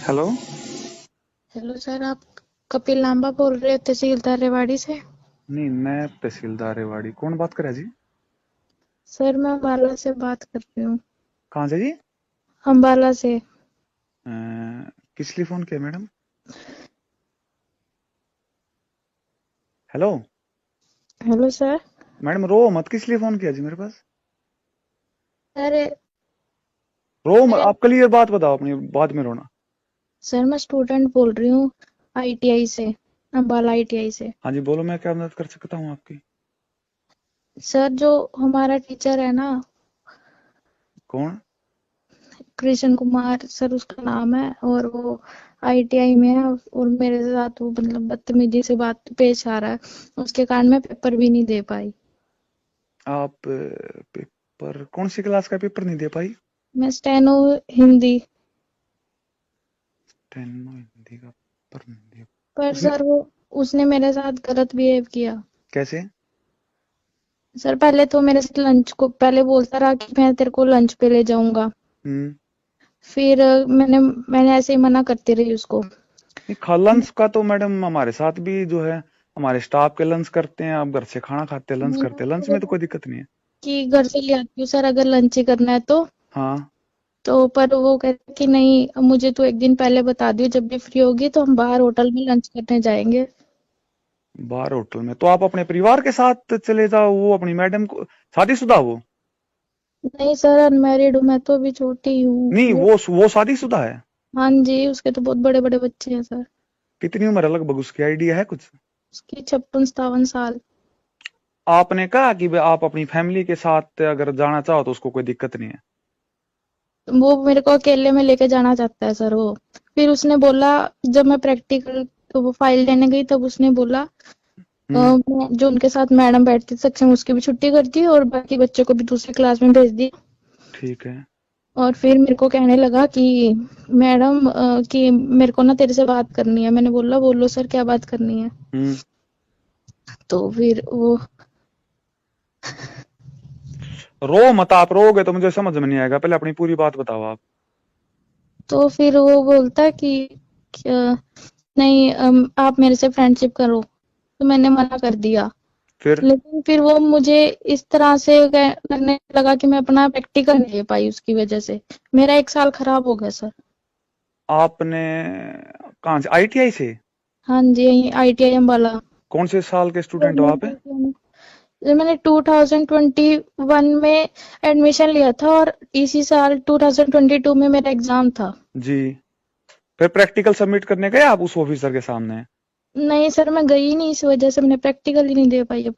Hello. Hello sir, आप कपिल लांबा बोल रहे हो तहसीलदार रेवाड़ी से। नहीं, मैं तहसीलदार रेवाड़ी। कौन बात कर रहा है जी? सर मैं अम्बाला से बात कर रही हूँ। कहाँ से जी? अम्बाला से। किस लिए फोन किया madam? Hello. Hello sir. Madam रो मत, किस लिए फोन किया जी मेरे पास? अरे रो मत, मैं आप क्लियर बात बताओ अपनी, बाद में रोना। सर मैं स्टूडेंट बोल रही हूँ, आईटीआई से, अम्बाला आईटीआई से। हाँ जी बोलो, मैं क्या मदद कर सकता हूँ आपकी? सर जो हमारा टीचर है ना, कौन? कृष्ण कुमार सर उसका नाम है, और वो आईटीआई में है, और मेरे साथ वो मतलब बदतमीजी से बात पेश आ रहा है। उसके कारण मैं पेपर भी नहीं दे पाई। आप पेपर कौन सी क्लास का पेपर नहीं दे पाई? मैं स्टेनो हिंदी। 10 हिंदी का पेपर नहीं दे? पर उसने सर वो उसने मेरे साथ गलत बिहेव किया। कैसे? सर पहले तो मेरे से लंच को पहले बोलता रहा कि मैं तेरे को लंच पे ले जाऊंगा। हम्म। फिर मैंने मैंने ऐसे ही मना करती रही उसको। नहीं, लंच का तो मैडम हमारे साथ भी जो है, हमारे स्टाफ के लंच करते हैं, आप घर से खाना खाते हैं, लंच मैंने करते हैं, उसको लंच में तो बोला कोई दिक्कत नहीं है। कि घर से ले आती हूँ सर अगर लंच ही करना है तो। हाँ। पर वो कहते कि नहीं, मुझे तो एक दिन पहले बता दियो, जब भी फ्री होगी तो हम बाहर होटल में लंच करने जाएंगे। बाहर होटल में तो आप अपने परिवार के साथ चले जाओ, वो अपनी मैडम को, शादीशुदा वो? नहीं सर, अनमैरिड हूँ, मैं तो अभी छोटी हूँ नहीं, वो। वो शादीशुदा है? हाँ जी, उसके तो बहुत बड़े बड़े बच्चे हैं सर। कितनी उम्र है लगभग उसकी, आइडिया है कुछ? उसकी 56-57 साल। आपने कहा कि भाई आप अपनी फैमिली के साथ अगर जाना चाहो तो उसको कोई दिक्कत नहीं है? वो मेरे को अकेले में लेके जाना चाहता है सर वो। फिर उसने बोला, जब मैं प्रैक्टिकल तो वो फाइल लेने गई तब उसने बोला, हम्म। जो उनके साथ मैडम बैठती थी सक्षम, उसकी भी छुट्टी कर दी और बाकी बच्चों को भी दूसरी क्लास में भेज दी। ठीक है। और फिर मेरे को कहने लगा कि मैडम कि मेरे को ना तेरे से बात करनी है। मैंने बोला बोलो सर, क्या बात करनी है। हम्म। तो फिर वो रो मत, आप रोगे तो मुझे समझ में नहीं आएगा, पहले अपनी पूरी बात बताओ आप। तो फिर वो बोलता कि नहीं, आप मेरे से फ्रेंडशिप करो। तो मैंने मना कर दिया। फिर लेकिन फिर वो मुझे इस तरह से करने लगा कि मैं अपना प्रैक्टिकल नहीं दे पाई उसकी वजह से। मेरा 1 साल खराब हो गया सर। आपने कहाँ से, आईटीआई से? हाँ जी, यही आईटीआई अम्बाला। कौन से साल के स्टूडेंट हो आप? गवर्नमेंट आईटीआई में। जब मैंने 2021 में एडमिशन लिया था, और इसी साल 2022 में मेरा एग्जाम था। जी। फिर प्रैक्टिकल सबमिट करने गए आप उस ऑफिसर के सामने? नहीं सर, मैं गई नहीं, इस वजह से मैंने प्रैक्टिकल ही नहीं दे पाई अब।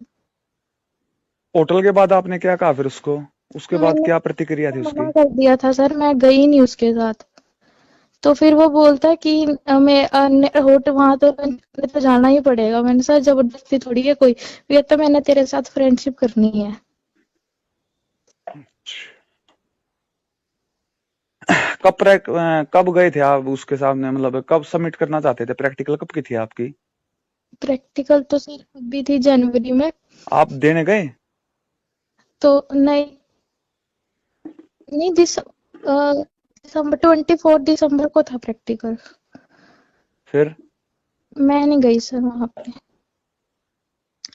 होटल के बाद आपने क्या कहा फिर उसको? उसके बाद मैंने क्या प्रतिक्रिया थी मना उसकी? कर दिया था सर, मैं गई नहीं उसके साथ। तो फिर वो बोलता है कि मैं होट वहां तो लंच करने तो जाना ही पड़ेगा। मैंने सर जबरदस्ती थोड़ी है कोई, ये तो मैंने तेरे साथ फ्रेंडशिप करनी है। कब गए थे आप उसके सामने, मतलब कब सबमिट करना चाहते थे? प्रैक्टिकल कब की थी आपकी? प्रैक्टिकल तो सर अभी थी जनवरी में। आप देने गए? तो नहीं, नहीं दिसंबर 24 दिसंबर को था प्रैक्टिकल। फिर मैं नहीं गई सर वहां पे।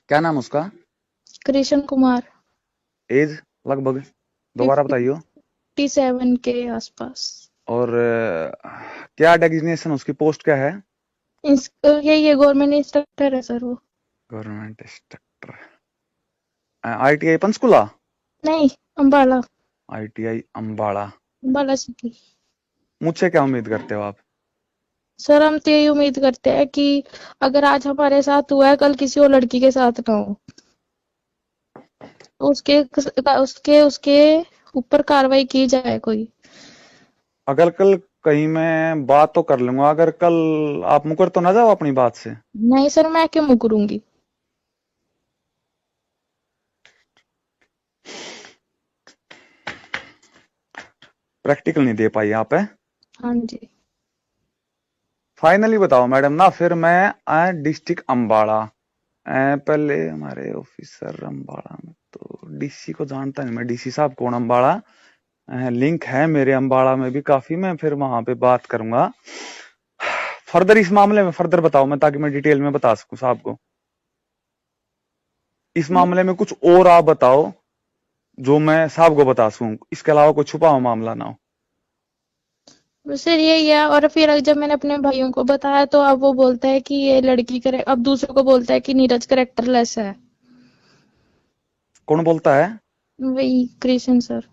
क्या नाम उसका? कृष्ण कुमार। एज लगभग दोबारा फिफ्टी बताइयो। 57 के आसपास। और क्या डेजिग्नेशन, उसकी पोस्ट क्या है? यही है, गवर्नमेंट इंस्ट्रक्टर है सर वो। Government instructor. आईटीआई पंचकुला? नहीं, अम्बाला। आईटीआई अंबाला। अम्बाला सिटी। मुझसे क्या उम्मीद करते हो आप? सर हम तो यही उम्मीद करते हैं कि अगर आज हमारे साथ हुआ है, कल किसी और लड़की के साथ ना हो। तो उसके उसके उसके ऊपर कार्रवाई की जाए कोई। अगर कल कहीं मैं बात तो कर लूंगा, अगर कल आप मुकर तो ना जाओ अपनी बात से? नहीं सर, मैं क्यों मुकरूंगी। प्रैक्टिकल नहीं दे पाई आप है? हाँ जी। फाइनली बताओ मैडम ना, फिर मैं डिस्ट्रिक्ट अंबाला, पहले हमारे ऑफिसर अंबाला में तो डीसी को जानता नहीं मैं, डीसी साहब कौन अंबाला? लिंक है मेरे अम्बाड़ा में भी काफी, मैं फिर वहां पे बात करूंगा फर्दर इस मामले में। फर्दर बताओ मैं, ताकि मैं डिटेल में बता सकूं साहब को। इस मामले में कुछ और आप बताओ जो मैं साहब को बता सकूं, इसके अलावा कोई छुपा हुआ मामला ना हो। सर यही है। और फिर जब मैंने अपने भाइयों को बताया तो अब वो बोलता है कि ये लड़की करे, अब दूसरों को बोलता है कि नीरज करेक्टरलेस है। कौन बोलता है? वही कृष्ण सर।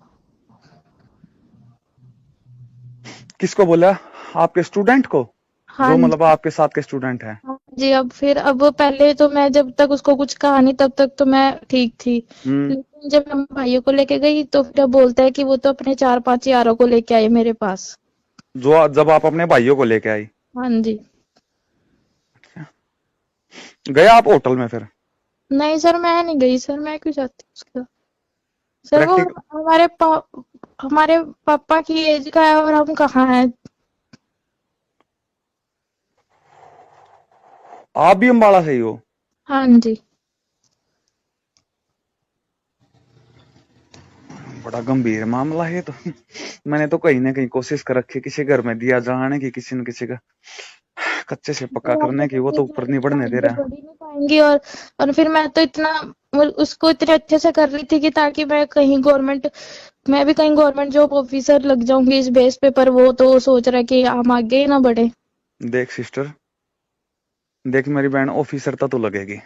किसको बोला? आपके स्टूडेंट को? हाँ जो मतलब जी। आपके साथ के स्टूडेंट है? हाँ जी। अब पहले तो मैं जब तक उसको कुछ कहा नहीं तब तक तो मैं ठीक थी। हम्म। लेकिन जब मैं भाइयों को लेके गई तो फिर अब बोलता है कि वो तो अपने 4-5 यारों को लेके आए मेरे पास। जो जब आप अपने भाइयों को लेके आई, हाँ जी। गया आप होटल में फिर? नहीं सर, मैं नहीं गई सर, मैं क्यों जाती उसके साथ? सर वो प्रैक्टिक हमारे पापा की एज का है और हम कहाँ हैं। आप भी अम्बाड़ा से ही हो? हाँ जी। बड़ा गंभीर मामला है ये तो। मैंने तो कहीं ना कहीं कोशिश कर रखी किसी घर में दिया जाने की, किसी न किसी का कच्चे से पक्का फिर करने की, वो तो ऊपर नहीं बढ़ने दे आगे रहा। बढ़ ही नहीं पाएंगी। और फिर मैं तो इतना उसको इतने अच्छे से कर रही थी कि ताकि मैं भी कहीं गवर्नमेंट जॉब ऑफिसर लग जाऊंगी इस बेस पे, पर वो तो सोच रहा है कि हम आगे ही ना बढ़े। देख सिस्टर, देख मेरी बहन, ऑफिसर तो लगेगी।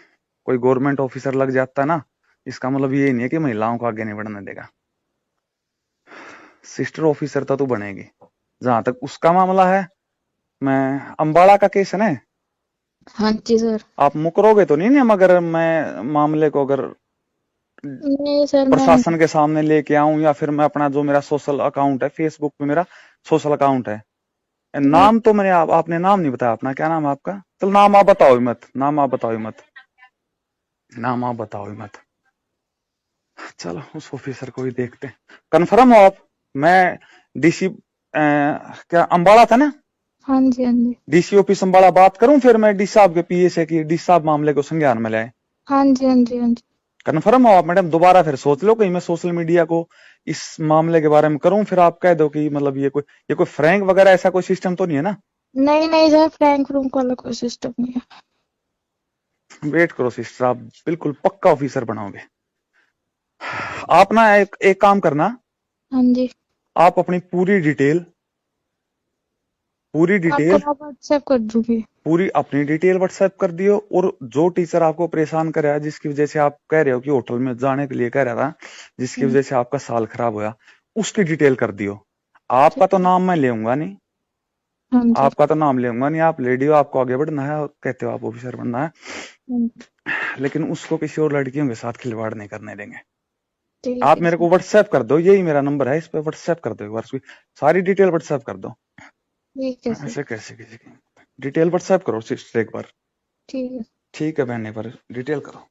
कोई गवर्नमेंट ऑफिसर लग जाता है ना, इसका मतलब ये नहीं है कि महिलाओं को आगे नहीं बढ़ने देगा। सिस्टर ऑफिसर तो बनेगी। जहां तक उसका मामला है, मैं अम्बाड़ा का केस है ना, हाँ जी सर। आप मुकरोगे तो नहीं ना? मगर मैं मामले को अगर नहीं सर, मैं प्रशासन के सामने लेके आऊं, या फिर मैं अपना जो मेरा सोशल अकाउंट है फेसबुक पे, मेरा सोशल अकाउंट है, नहीं। नाम तो मैंने आपने नाम नहीं बताया अपना, क्या नाम है आपका? चल नाम आप बताओ ही मत, नाम आप बताओ ही मत, नाम आप बताओ ही मत। चलो उस ऑफिसर को ही देखते हैं। कन्फर्म हो आप? मैं डीसी क्या अम्बाड़ा था ना? हाँ जी। हाँ जी। डीसी ऑफिस अम्बाड़ा बात करूं फिर मैं डी साहब के पीए से, कि डी साहब मामले को संज्ञान में लाए? हाँ जी। हाँ जी। हाँ जी। कन्फर्म हो आप मैडम? दोबारा फिर सोच लो, कहीं मैं सोशल मीडिया को इस मामले के बारे में करूं, फिर आप कह दो कि मतलब ये कोई फ्रैंक वगैरह ऐसा कोई सिस्टम तो नहीं है ना? नहीं नहीं सर, फ्रैंक फ्रूंक वाला कोई सिस्टम नहीं है। वेट करो सिस्टर, आप बिल्कुल पक्का ऑफिसर बनाओगे। आप ना एक काम करना, हाँ जी। आप अपनी पूरी डिटेल, पूरी आपको डिटेल, मैं व्हाट्सएप कर दूंगी। पूरी अपनी डिटेल व्हाट्सएप कर दियो। और जो टीचर आपको परेशान कर रहा है, जिसकी वजह से आप कह रहे हो कि होटल में जाने के लिए कह रहा था, जिसकी हम्म, वजह से आपका साल खराब हुआ, उसकी डिटेल कर दियो। आपका ठीक तो है। नाम मैं लेऊंगा नहीं, हाँ जी। आपका तो नाम लेऊंगा नहीं, आप लेडी हो, आपको आगे बढ़ना है, और कहते हो आप ऑफिसर बनना है, हाँ जी। लेकिन उसको किसी और लड़कियों के साथ खिलवाड़ नहीं करने देंगे। ठीक आप है मेरे सर। को व्हाट्सएप कर दो, यही मेरा नंबर है, इस पे व्हाट्सएप कर दो एक बार, उसकी सारी डिटेल व्हाट्सएप कर दो। ठीक है सर। ऐसे कैसे किसी की डिटेल व्हाट्सएप करो सिस्टर एक बार? ठीक है। ठीक है बहन, एक बार डिटेल करो।